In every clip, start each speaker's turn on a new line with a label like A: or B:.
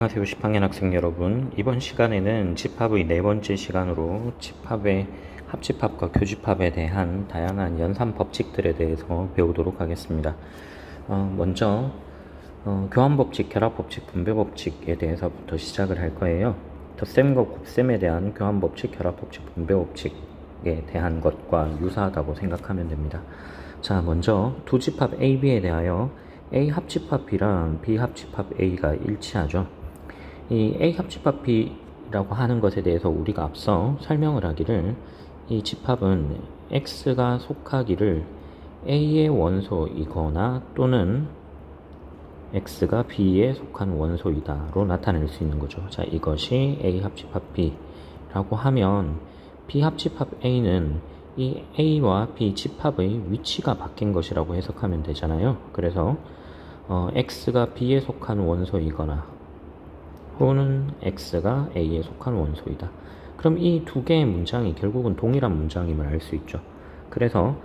A: 안녕하세요 10학년 학생 여러분, 이번 시간에는 집합의 네 번째 시간으로 집합의 합집합과 교집합에 대한 다양한 연산 법칙들에 대해서 배우도록 하겠습니다. 먼저 교환법칙, 결합법칙, 분배법칙에 대해서부터 시작을 할 거예요. 덧셈과 곱셈에 대한 교환법칙, 결합법칙, 분배법칙에 대한 것과 유사하다고 생각하면 됩니다. 자, 먼저 두 집합 A, B에 대하여 A 합집합 B랑 B 합집합 A가 일치하죠. 이 A 합집합 B라고 하는 것에 대해서 우리가 앞서 설명을 하기를, 이 집합은 X가 속하기를 A의 원소이거나 또는 X가 B에 속한 원소이다로 나타낼 수 있는 거죠. 자, 이것이 A 합집합 B라고 하면 B 합집합 A는 이 A와 B 집합의 위치가 바뀐 것이라고 해석하면 되잖아요. 그래서 X가 B에 속한 원소이거나 또는 X가 A에 속한 원소이다. 그럼 이 두 개의 문장이 결국은 동일한 문장임을 알 수 있죠. 그래서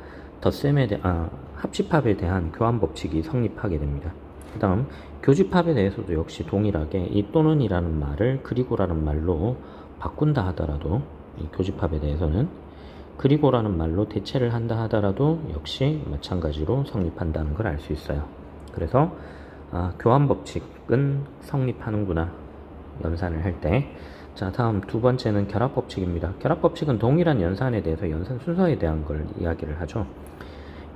A: 합집합에 대한 교환법칙이 성립하게 됩니다. 그 다음 교집합에 대해서도 역시 동일하게 이 또는이라는 말을 그리고라는 말로 바꾼다 하더라도, 이 교집합에 대해서는 그리고라는 말로 대체를 한다 하더라도 역시 마찬가지로 성립한다는 걸 알 수 있어요. 그래서 교환법칙은 성립하는구나, 연산을 할 때. 자, 다음 두 번째는 결합법칙입니다. 결합법칙은 동일한 연산에 대해서 연산 순서에 대한 걸 이야기를 하죠.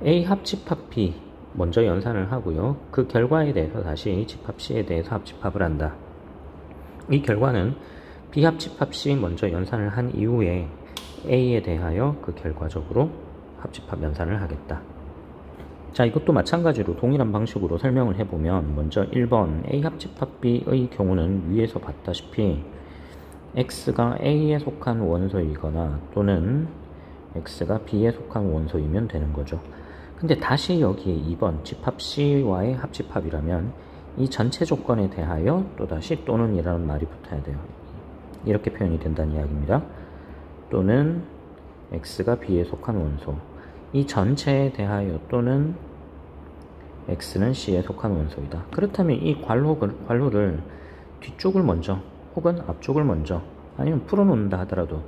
A: A 합집합 B 먼저 연산을 하고요. 그 결과에 대해서 다시 집합 C에 대해서 합집합을 한다. 이 결과는 B 합집합 C 먼저 연산을 한 이후에 A에 대하여 그 결과적으로 합집합 연산을 하겠다. 자, 이것도 마찬가지로 동일한 방식으로 설명을 해보면, 먼저 1번 A 합집합 B의 경우는 위에서 봤다시피 X가 A에 속한 원소이거나 또는 X가 B에 속한 원소이면 되는 거죠. 근데 다시 여기에 2번 집합 C와의 합집합이라면 이 전체 조건에 대하여 또다시 또는이라는 말이 붙어야 돼요. 이렇게 표현이 된다는 이야기입니다. 또는 X가 B에 속한 원소, 이 전체에 대하여 또는 X는 C에 속한 원소이다. 그렇다면 이 괄호를 뒤쪽을 먼저 혹은 앞쪽을 먼저 아니면 풀어놓는다 하더라도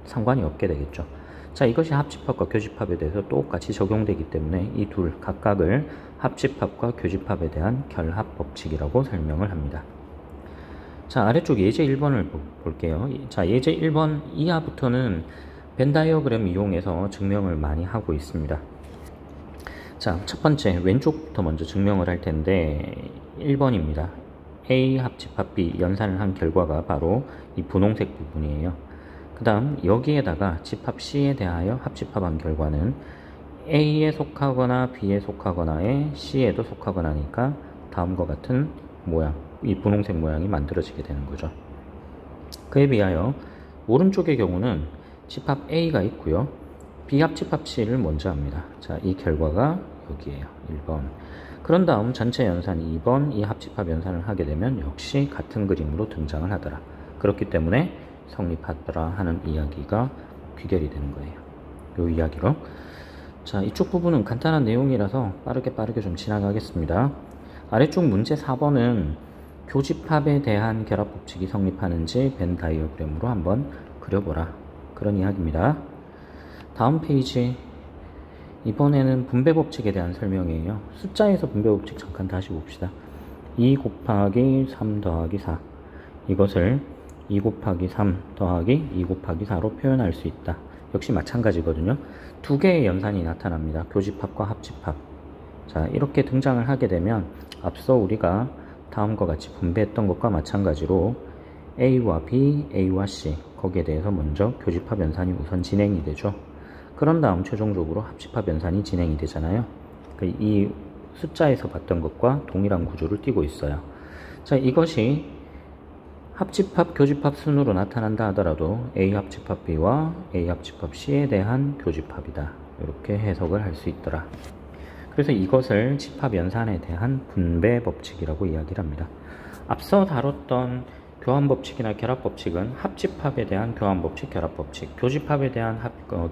A: 상관이 없게 되겠죠. 자, 이것이 합집합과 교집합에 대해서 똑같이 적용되기 때문에 이 둘 각각을 합집합과 교집합에 대한 결합법칙이라고 설명을 합니다. 자, 아래쪽 예제 1번을 볼게요. 자, 예제 1번 이하부터는 벤 다이어그램 이용해서 증명을 많이 하고 있습니다. 자, 첫 번째 왼쪽부터 먼저 증명을 할 텐데 1번입니다. A 합집합 B 연산을 한 결과가 바로 이 분홍색 부분이에요. 그 다음 여기에다가 집합 C에 대하여 합집합한 결과는 A에 속하거나 B에 속하거나에 C에도 속하거나니까 다음과 같은 모양, 이 분홍색 모양이 만들어지게 되는 거죠. 그에 비하여 오른쪽의 경우는 집합 A가 있고요. B 합집합 C를 먼저 합니다. 자, 이 결과가 여기에요. 1번. 그런 다음 전체 연산 2번 이 합집합 연산을 하게 되면 역시 같은 그림으로 등장을 하더라. 그렇기 때문에 성립하더라 하는 이야기가 귀결이 되는 거예요. 이 이야기로. 자, 이쪽 부분은 간단한 내용이라서 빠르게 좀 지나가겠습니다. 아래쪽 문제 4번은 교집합에 대한 결합법칙이 성립하는지 벤 다이어그램으로 한번 그려보라, 그런 이야기입니다. 다음 페이지, 이번에는 분배법칙에 대한 설명이에요. 숫자에서 분배법칙 잠깐 다시 봅시다. 2 곱하기 3 더하기 4, 이것을 2 곱하기 3 더하기 2 곱하기 4로 표현할 수 있다. 역시 마찬가지거든요. 두 개의 연산이 나타납니다. 교집합과 합집합. 자, 이렇게 등장을 하게 되면 앞서 우리가 다음과 같이 분배했던 것과 마찬가지로 A와 B, A와 C, 거기에 대해서 먼저 교집합 연산이 우선 진행이 되죠. 그런 다음 최종적으로 합집합 연산이 진행이 되잖아요. 이 숫자에서 봤던 것과 동일한 구조를 띠고 있어요. 자, 이것이 합집합, 교집합 순으로 나타난다 하더라도 A 합집합 B와 A 합집합 C에 대한 교집합이다, 이렇게 해석을 할 수 있더라. 그래서 이것을 집합 연산에 대한 분배 법칙이라고 이야기를 합니다. 앞서 다뤘던 교환법칙이나 결합법칙은 합집합에 대한 교환법칙, 결합법칙, 교집합에 대한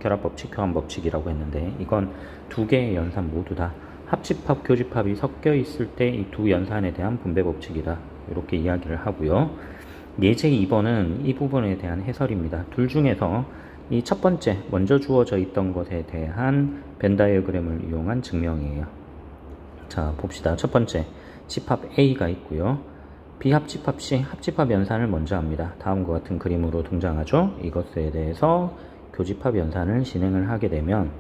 A: 결합법칙, 교환법칙이라고 했는데, 이건 두 개의 연산 모두 다 합집합, 교집합이 섞여 있을 때 이 두 연산에 대한 분배 법칙이다, 이렇게 이야기를 하고요. 예제 2번은 이 부분에 대한 해설입니다. 둘 중에서 이 첫 번째 먼저 주어져 있던 것에 대한 벤 다이어그램을 이용한 증명이에요. 자, 봅시다. 첫 번째 집합 A가 있고요. 비합집합 C, 합집합 연산을 먼저 합니다. 다음과 같은 그림으로 등장하죠. 이것에 대해서 교집합 연산을 진행을 하게 되면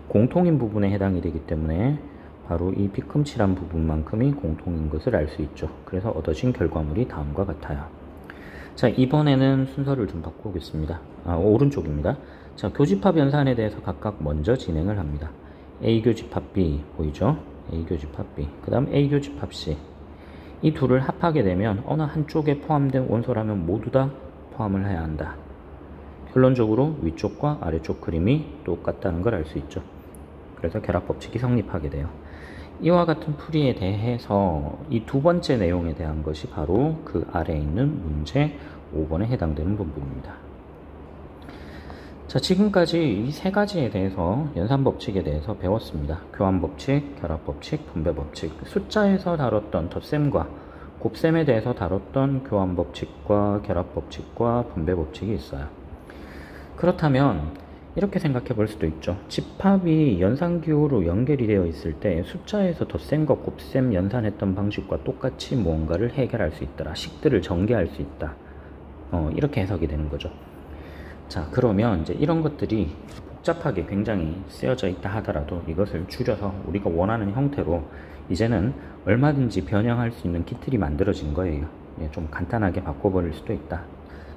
A: 공통인 부분에 해당이 되기 때문에 바로 이 뒤꿈치란 부분만큼이 공통인 것을 알 수 있죠. 그래서 얻어진 결과물이 다음과 같아요. 자, 이번에는 순서를 좀 바꾸겠습니다. 오른쪽입니다. 자, 교집합 연산에 대해서 각각 먼저 진행을 합니다. A 교집합 B 보이죠? A 교집합 B, 그 다음 A 교집합 C. 이 둘을 합하게 되면 어느 한쪽에 포함된 원소라면 모두 다 포함을 해야 한다. 결론적으로 위쪽과 아래쪽 그림이 똑같다는 걸 알 수 있죠. 그래서 결합법칙이 성립하게 돼요. 이와 같은 풀이에 대해서 이 두 번째 내용에 대한 것이 바로 그 아래에 있는 문제 5번에 해당되는 부분입니다. 자, 지금까지 이 세 가지에 대해서 연산법칙에 대해서 배웠습니다. 교환법칙, 결합법칙, 분배법칙. 숫자에서 다뤘던 덧셈과 곱셈에 대해서 다뤘던 교환법칙과 결합법칙과 분배법칙이 있어요. 그렇다면 이렇게 생각해 볼 수도 있죠. 집합이 연산기호로 연결이 되어 있을 때 숫자에서 덧셈과 곱셈 연산했던 방식과 똑같이 무언가를 해결할 수 있더라. 식들을 전개할 수 있다. 이렇게 해석이 되는 거죠. 자, 그러면 이제 이런 것들이 복잡하게 굉장히 쓰여져 있다 하더라도 이것을 줄여서 우리가 원하는 형태로 이제는 얼마든지 변형할 수 있는 키틀이 만들어진 거예요. 좀 간단하게 바꿔버릴 수도 있다.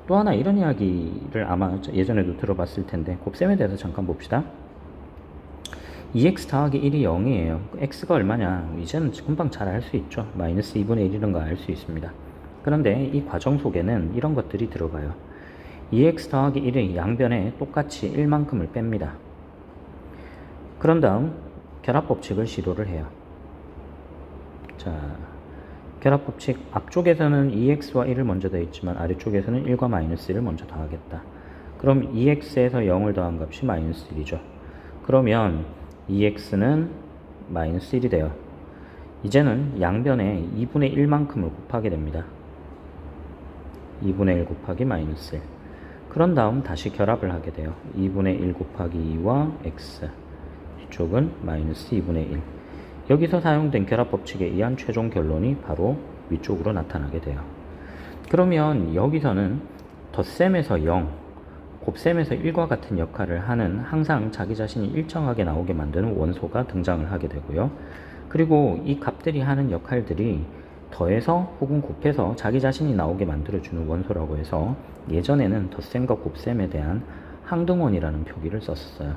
A: 또 하나 이런 이야기를 아마 예전에도 들어봤을 텐데 곱셈에 대해서 잠깐 봅시다. 2x 더하기 1이 0이에요. x가 얼마냐? 이제는 금방 잘 알 수 있죠. 마이너스 2분의 1이라는 거 알 수 있습니다. 그런데 이 과정 속에는 이런 것들이 들어가요. 2x 더하기 1의 양변에 똑같이 1만큼을 뺍니다. 그런 다음 결합법칙을 시도를 해요. 자, 결합법칙 앞쪽에서는 2x와 1을 먼저 더했지만 아래쪽에서는 1과 마이너스 1을 먼저 더하겠다. 그럼 2x에서 0을 더한 값이 마이너스 1이죠. 그러면 2x는 마이너스 1이 돼요. 이제는 양변에 2분의 1만큼을 곱하게 됩니다. 2분의 1 곱하기 마이너스 1. 그런 다음 다시 결합을 하게 돼요. 2분의 1 곱하기 2와 x. 이쪽은 마이너스 2분의 1. 여기서 사용된 결합법칙에 의한 최종 결론이 바로 위쪽으로 나타나게 돼요. 그러면 여기서는 덧셈에서 0, 곱셈에서 1과 같은 역할을 하는 항상 자기 자신이 일정하게 나오게 만드는 원소가 등장을 하게 되고요. 그리고 이 값들이 하는 역할들이 더해서 혹은 곱해서 자기 자신이 나오게 만들어주는 원소라고 해서 예전에는 덧셈과 곱셈에 대한 항등원이라는 표기를 썼어요.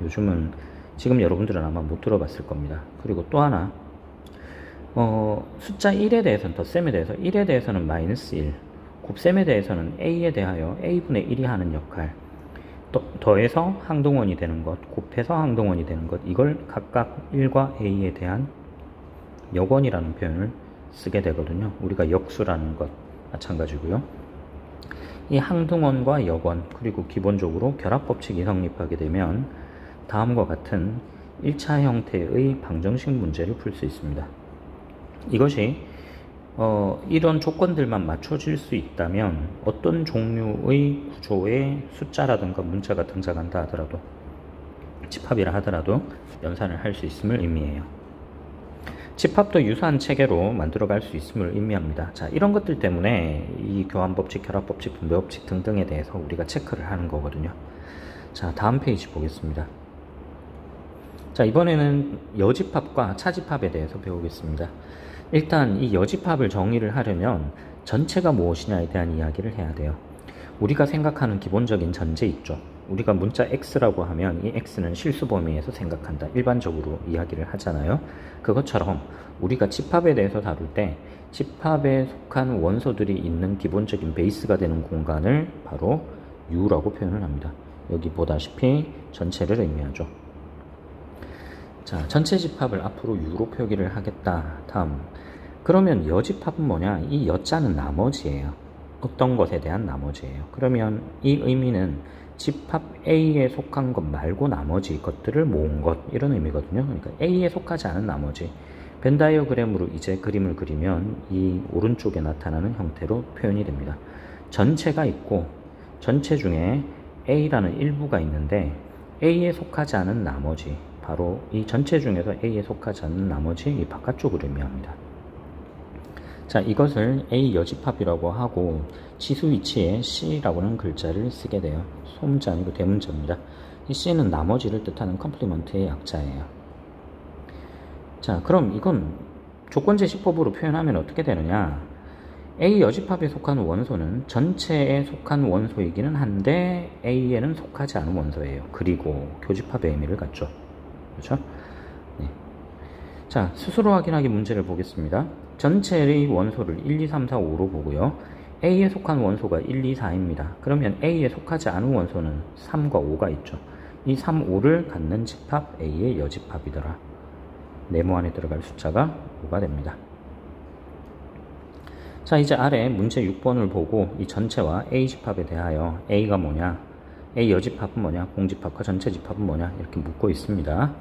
A: 요즘은 지금 여러분들은 아마 못 들어봤을 겁니다. 그리고 또 하나 숫자 1에 대해서는 덧셈에 대해서 1에 대해서는 마이너스 1, 곱셈에 대해서는 a에 대하여 a분의 1이 하는 역할, 더해서 항등원이 되는 것, 곱해서 항등원이 되는 것, 이걸 각각 1과 a에 대한 역원이라는 표현을 쓰게 되거든요. 우리가 역수라는 것 마찬가지고요. 이 항등원과 역원, 그리고 기본적으로 결합법칙이 성립하게 되면 다음과 같은 1차 형태의 방정식 문제를 풀 수 있습니다. 이것이 이런 조건들만 맞춰질 수 있다면 어떤 종류의 구조의 숫자라든가 문자가 등장한다 하더라도, 집합이라 하더라도 연산을 할 수 있음을 의미해요. 집합도 유사한 체계로 만들어갈 수 있음을 의미합니다. 자, 이런 것들 때문에 이 교환법칙, 결합법칙, 분배법칙 등등에 대해서 우리가 체크를 하는 거거든요. 자, 다음 페이지 보겠습니다. 자, 이번에는 여집합과 차집합에 대해서 배우겠습니다. 일단 이 여집합을 정의를 하려면 전체가 무엇이냐에 대한 이야기를 해야 돼요. 우리가 생각하는 기본적인 전제 있죠. 우리가 문자 x라고 하면 이 x는 실수 범위에서 생각한다. 일반적으로 이야기를 하잖아요. 그것처럼 우리가 집합에 대해서 다룰 때 집합에 속한 원소들이 있는 기본적인 베이스가 되는 공간을 바로 U라고 표현을 합니다. 여기 보다시피 전체를 의미하죠. 자, 전체 집합을 앞으로 U로 표기를 하겠다. 다음, 그러면 여집합은 뭐냐? 이 여자는 나머지예요. 어떤 것에 대한 나머지예요. 그러면 이 의미는 집합 A에 속한 것 말고 나머지 것들을 모은 것, 이런 의미거든요. 그러니까 A에 속하지 않은 나머지, 벤 다이어그램으로 이제 그림을 그리면 이 오른쪽에 나타나는 형태로 표현이 됩니다. 전체가 있고 전체 중에 A라는 일부가 있는데 A에 속하지 않은 나머지, 바로 이 전체 중에서 A에 속하지 않는 나머지 이 바깥쪽을 의미합니다. 자, 이것을 A 여집합이라고 하고 지수 위치에 C라고는 글자를 쓰게 돼요. 소문자 아니고 대문자입니다. 이 C는 나머지를 뜻하는 컴플리먼트의 약자예요. 자, 그럼 이건 조건제시법으로 표현하면 어떻게 되느냐? A 여집합에 속한 원소는 전체에 속한 원소이기는 한데 A에는 속하지 않은 원소예요. 그리고 교집합의 의미를 갖죠. 그렇죠? 네. 자, 스스로 확인하기 문제를 보겠습니다. 전체의 원소를 1, 2, 3, 4, 5로 보고요. A에 속한 원소가 1, 2, 4입니다. 그러면 A에 속하지 않은 원소는 3과 5가 있죠. 이 3, 5를 갖는 집합 A의 여집합이더라. 네모 안에 들어갈 숫자가 5가 됩니다. 자, 이제 아래 문제 6번을 보고 이 전체와 A 집합에 대하여 A가 뭐냐, A 여집합은 뭐냐, 공집합과 전체 집합은 뭐냐 이렇게 묻고 있습니다.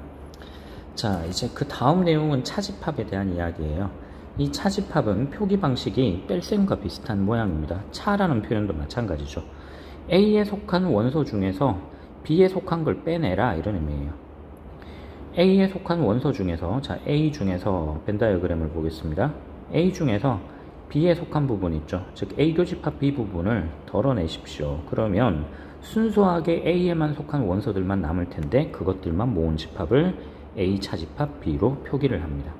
A: 자, 이제 그 다음 내용은 차집합에 대한 이야기예요. 이 차집합은 표기 방식이 뺄셈과 비슷한 모양입니다. 차라는 표현도 마찬가지죠. A에 속한 원소 중에서 B에 속한 걸 빼내라 이런 의미예요. A에 속한 원소 중에서, 자, A 중에서 벤 다이어그램을 보겠습니다. A 중에서 B에 속한 부분 있죠. 즉 A 교집합 B 부분을 덜어내십시오. 그러면 순수하게 A에만 속한 원소들만 남을 텐데 그것들만 모은 집합을 A 차집합 B로 표기를 합니다.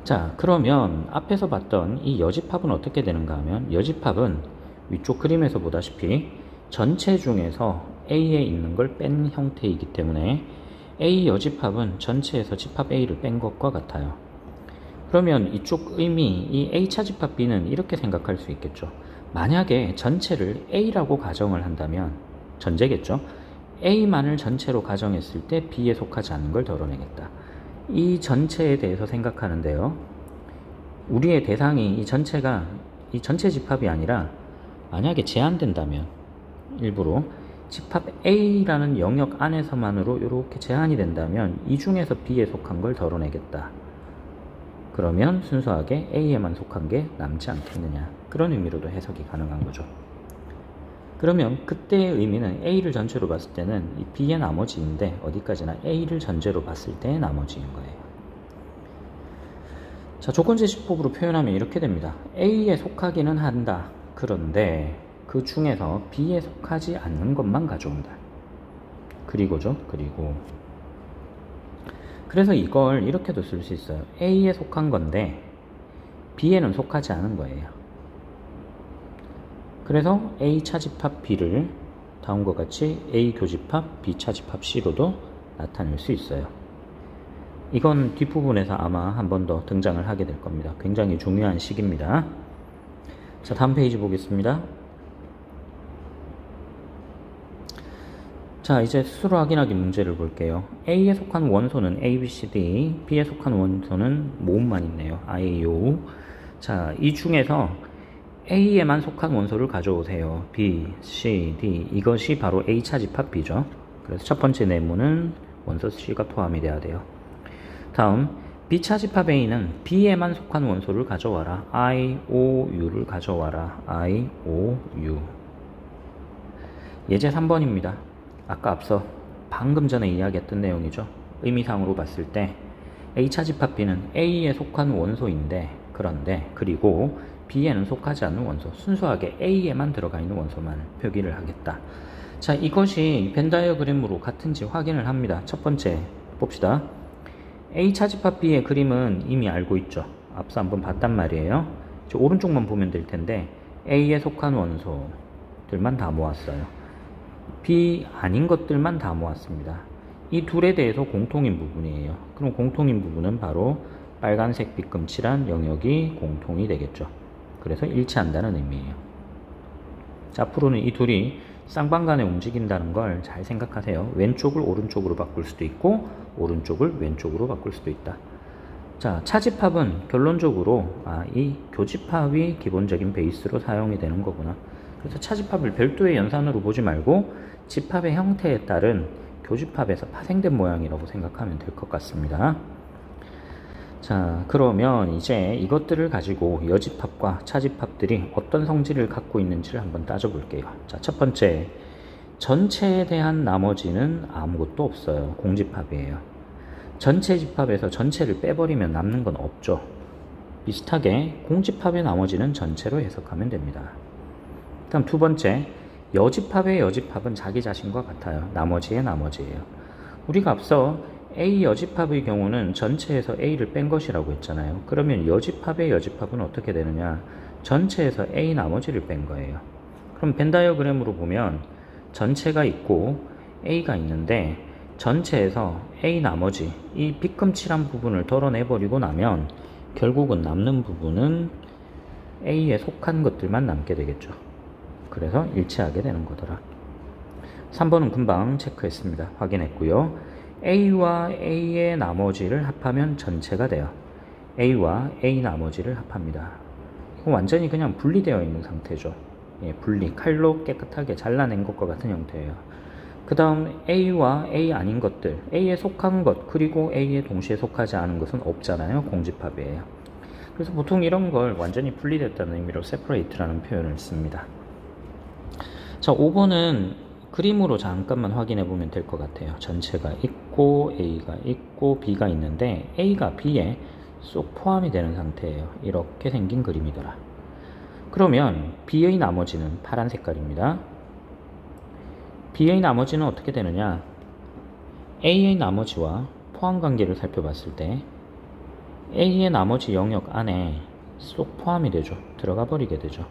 A: 자, 그러면 앞에서 봤던 이 여집합은 어떻게 되는가 하면, 여집합은 위쪽 그림에서 보다시피 전체 중에서 A에 있는 걸 뺀 형태이기 때문에 A 여집합은 전체에서 집합 A를 뺀 것과 같아요. 그러면 이쪽 의미, 이 A 차집합 B는 이렇게 생각할 수 있겠죠. 만약에 전체를 A라고 가정을 한다면, 전제겠죠. A만을 전체로 가정했을 때 B에 속하지 않는 걸 덜어내겠다. 이 전체에 대해서 생각하는데요. 우리의 대상이 이 전체가 이 전체 집합이 아니라 만약에 제한된다면, 일부러 집합 A라는 영역 안에서만으로 이렇게 제한이 된다면 이 중에서 B에 속한 걸 덜어내겠다. 그러면 순수하게 A에만 속한 게 남지 않겠느냐, 그런 의미로도 해석이 가능한 거죠. 그러면 그때의 의미는 A를 전체로 봤을 때는 이 B의 나머지인데 어디까지나 A를 전제로 봤을 때의 나머지인 거예요. 자, 조건제시법으로 표현하면 이렇게 됩니다. A에 속하기는 한다. 그런데 그 중에서 B에 속하지 않는 것만 가져온다. 그리고죠. 그리고 그래서 이걸 이렇게도 쓸 수 있어요. A에 속한 건데 B에는 속하지 않은 거예요. 그래서 A 차집합 B를 다음과 같이 A 교집합 B 차집합 C로도 나타낼 수 있어요. 이건 뒷부분에서 아마 한 번 더 등장을 하게 될 겁니다. 굉장히 중요한 식입니다. 자, 다음 페이지 보겠습니다. 자, 이제 스스로 확인하기 문제를 볼게요. A에 속한 원소는 A, B, C, D, B에 속한 원소는 모음만 있네요. I, U. 자, 이 중에서 A에만 속한 원소를 가져오세요. B, C, D. 이것이 바로 A 차집합 B죠. 그래서 첫 번째 네모는 원소 C가 포함이 돼야 돼요. 다음 B 차집합 A는 B에만 속한 원소를 가져와라. I, O, U를 가져와라. I, O, U. 예제 3번입니다. 아까 앞서 방금 전에 이야기했던 내용이죠. 의미상으로 봤을 때 A 차집합 B는 A에 속한 원소인데, 그런데 그리고 B에는 속하지 않는 원소, 순수하게 A에만 들어가 있는 원소만 표기를 하겠다. 자, 이것이 벤 다이어그램으로 같은지 확인을 합니다. 첫 번째 봅시다. A 차집합 B의 그림은 이미 알고 있죠. 앞서 한번 봤단 말이에요. 오른쪽만 보면 될 텐데 A에 속한 원소들만 다 모았어요. B 아닌 것들만 다 모았습니다. 이 둘에 대해서 공통인 부분이에요. 그럼 공통인 부분은 바로 빨간색 빗금칠한 영역이 공통이 되겠죠. 그래서 일치한다는 의미예요. 자, 앞으로는 이 둘이 쌍방간에 움직인다는 걸 잘 생각하세요. 왼쪽을 오른쪽으로 바꿀 수도 있고 오른쪽을 왼쪽으로 바꿀 수도 있다. 자, 차집합은 결론적으로 이 교집합이 기본적인 베이스로 사용이 되는 거구나. 그래서 차집합을 별도의 연산으로 보지 말고 집합의 형태에 따른 교집합에서 파생된 모양이라고 생각하면 될 것 같습니다. 자, 그러면 이제 이것들을 가지고 여집합과 차집합들이 어떤 성질을 갖고 있는지를 한번 따져볼게요. 자, 첫 번째, 전체에 대한 나머지는 아무것도 없어요. 공집합이에요. 전체 집합에서 전체를 빼버리면 남는 건 없죠. 비슷하게 공집합의 나머지는 전체로 해석하면 됩니다. 다음 두 번째, 여집합의 여집합은 자기 자신과 같아요. 나머지의 나머지예요. 우리가 앞서 A 여집합의 경우는 전체에서 A를 뺀 것이라고 했잖아요. 그러면 여집합의 여집합은 어떻게 되느냐? 전체에서 A 나머지를 뺀 거예요. 그럼 벤 다이어그램으로 보면 전체가 있고 A가 있는데 전체에서 A 나머지, 이 빗금칠한 부분을 덜어내버리고 나면 결국은 남는 부분은 A에 속한 것들만 남게 되겠죠. 그래서 일치하게 되는 거더라. 3번은 금방 체크했습니다. 확인했고요. A와 A의 나머지를 합하면 전체가 돼요. A와 A 나머지를 합합니다. 이거 완전히 그냥 분리되어 있는 상태죠. 예, 분리, 칼로 깨끗하게 잘라낸 것과 같은 형태예요. 그 다음 A와 A 아닌 것들, A에 속한 것, 그리고 A에 동시에 속하지 않은 것은 없잖아요. 공집합이에요. 그래서 보통 이런 걸 완전히 분리됐다는 의미로 separate라는 표현을 씁니다. 자, 5번은 그림으로 잠깐만 확인해 보면 될 것 같아요. 전체가 있고 A가 있고 B가 있는데 A가 B에 쏙 포함이 되는 상태예요. 이렇게 생긴 그림이더라. 그러면 B의 나머지는 파란 색깔입니다. B의 나머지는 어떻게 되느냐? A의 나머지와 포함관계를 살펴봤을 때 A의 나머지 영역 안에 쏙 포함이 되죠. 들어가 버리게 되죠.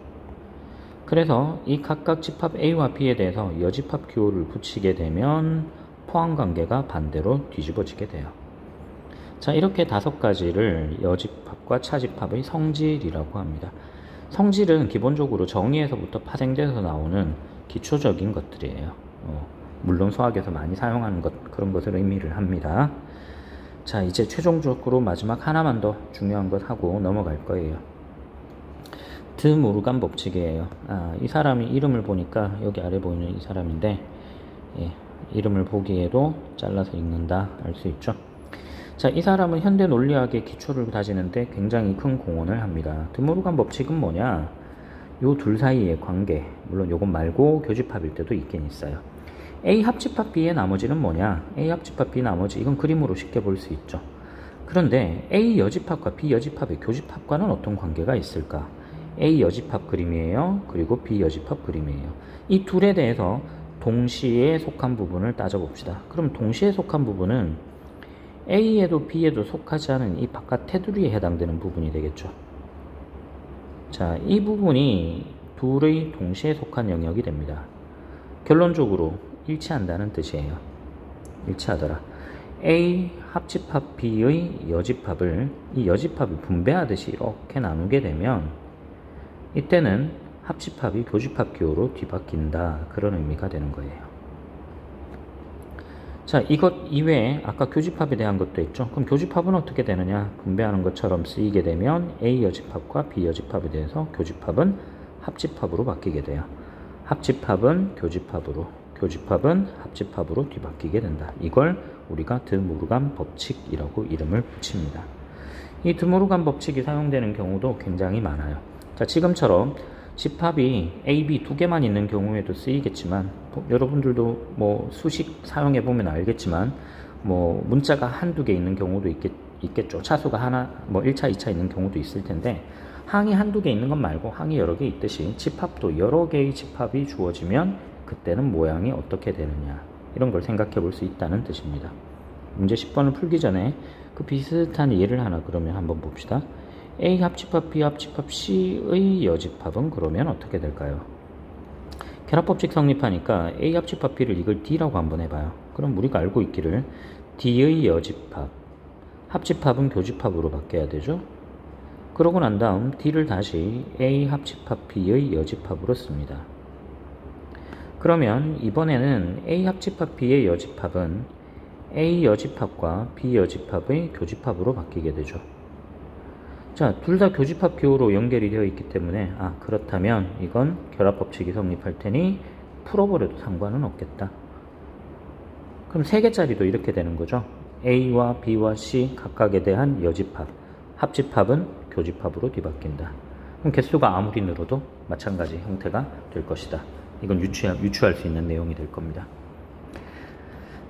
A: 그래서 이 각각 집합 A와 B에 대해서 여집합 기호를 붙이게 되면 포함관계가 반대로 뒤집어지게 돼요. 자, 이렇게 5가지를 여집합과 차집합의 성질이라고 합니다. 성질은 기본적으로 정의에서부터 파생돼서 나오는 기초적인 것들이에요. 물론 수학에서 많이 사용하는 그런 것을 의미를 합니다. 자, 이제 최종적으로 마지막 하나만 더 중요한 것 하고 넘어갈 거예요. 드 모르간 법칙이에요. 이 사람이 이름을 보니까 여기 아래 보이는 이 사람인데, 예, 이름을 보기에도 잘라서 읽는다 알 수 있죠. 자, 이 사람은 현대 논리학의 기초를 다지는데 굉장히 큰 공헌을 합니다. 드 모르간 법칙은 뭐냐? 요 둘 사이의 관계, 물론 요것 말고 교집합일 때도 있긴 있어요. A 합집합 B의 나머지는 뭐냐? A 합집합 B 나머지, 이건 그림으로 쉽게 볼 수 있죠. 그런데 A 여집합과 B 여집합의 교집합과는 어떤 관계가 있을까? A 여집합 그림이에요. 그리고 B 여집합 그림이에요. 이 둘에 대해서 동시에 속한 부분을 따져봅시다. 그럼 동시에 속한 부분은 A에도 B에도 속하지 않은 이 바깥 테두리에 해당되는 부분이 되겠죠. 자, 이 부분이 둘의 동시에 속한 영역이 됩니다. 결론적으로 일치한다는 뜻이에요. 일치하더라. A 합집합 B의 여집합을, 이 여집합을 분배하듯이 이렇게 나누게 되면 이때는 합집합이 교집합 기호로 뒤바뀐다, 그런 의미가 되는 거예요. 자, 이것 이외에 아까 교집합에 대한 것도 있죠. 그럼 교집합은 어떻게 되느냐? 분배하는 것처럼 쓰이게 되면 A 여집합과 B 여집합에 대해서 교집합은 합집합으로 바뀌게 돼요. 합집합은 교집합으로, 교집합은 합집합으로 뒤바뀌게 된다. 이걸 우리가 드 모르간 법칙이라고 이름을 붙입니다. 이 드 모르간 법칙이 사용되는 경우도 굉장히 많아요. 자, 지금처럼 집합이 A, B 두 개만 있는 경우에도 쓰이겠지만, 여러분들도 뭐 수식 사용해 보면 알겠지만, 뭐 문자가 한두 개 있는 경우도 있겠죠. 차수가 하나, 뭐 1차, 2차 있는 경우도 있을 텐데, 항이 한두 개 있는 것 말고 항이 여러 개 있듯이 집합도 여러 개의 집합이 주어지면 그때는 모양이 어떻게 되느냐, 이런 걸 생각해 볼 수 있다는 뜻입니다. 문제 10번을 풀기 전에 그 비슷한 예를 하나 그러면 한번 봅시다. A 합집합 B 합집합 C의 여집합은 그러면 어떻게 될까요? 결합법칙 성립하니까 A 합집합 B를 이걸 D라고 한번 해봐요. 그럼 우리가 알고 있기를 D의 여집합, 합집합은 교집합으로 바뀌어야 되죠. 그러고 난 다음 D를 다시 A 합집합 B의 여집합으로 씁니다. 그러면 이번에는 A 합집합 B의 여집합은 A 여집합과 B 여집합의 교집합으로 바뀌게 되죠. 자, 둘 다 교집합 기호로 연결이 되어 있기 때문에 그렇다면 이건 결합법칙이 성립할 테니 풀어버려도 상관은 없겠다. 그럼 3개짜리도 이렇게 되는 거죠. A와 B와 C 각각에 대한 여집합. 합집합은 교집합으로 뒤바뀐다. 그럼 개수가 아무리 늘어도 마찬가지 형태가 될 것이다. 이건 유추할 수 있는 내용이 될 겁니다.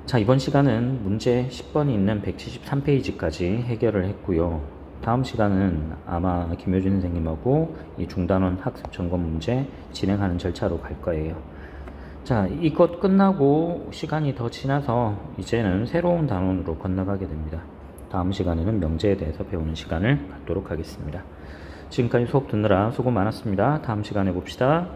A: 자, 이번 시간은 문제 10번이 있는 173페이지까지 해결을 했고요. 다음 시간은 아마 김효준 선생님하고 이 중단원 학습 점검 문제 진행하는 절차로 갈 거예요. 자, 이것 끝나고 시간이 더 지나서 이제는 새로운 단원으로 건너가게 됩니다. 다음 시간에는 명제에 대해서 배우는 시간을 갖도록 하겠습니다. 지금까지 수업 듣느라 수고 많았습니다. 다음 시간에 봅시다.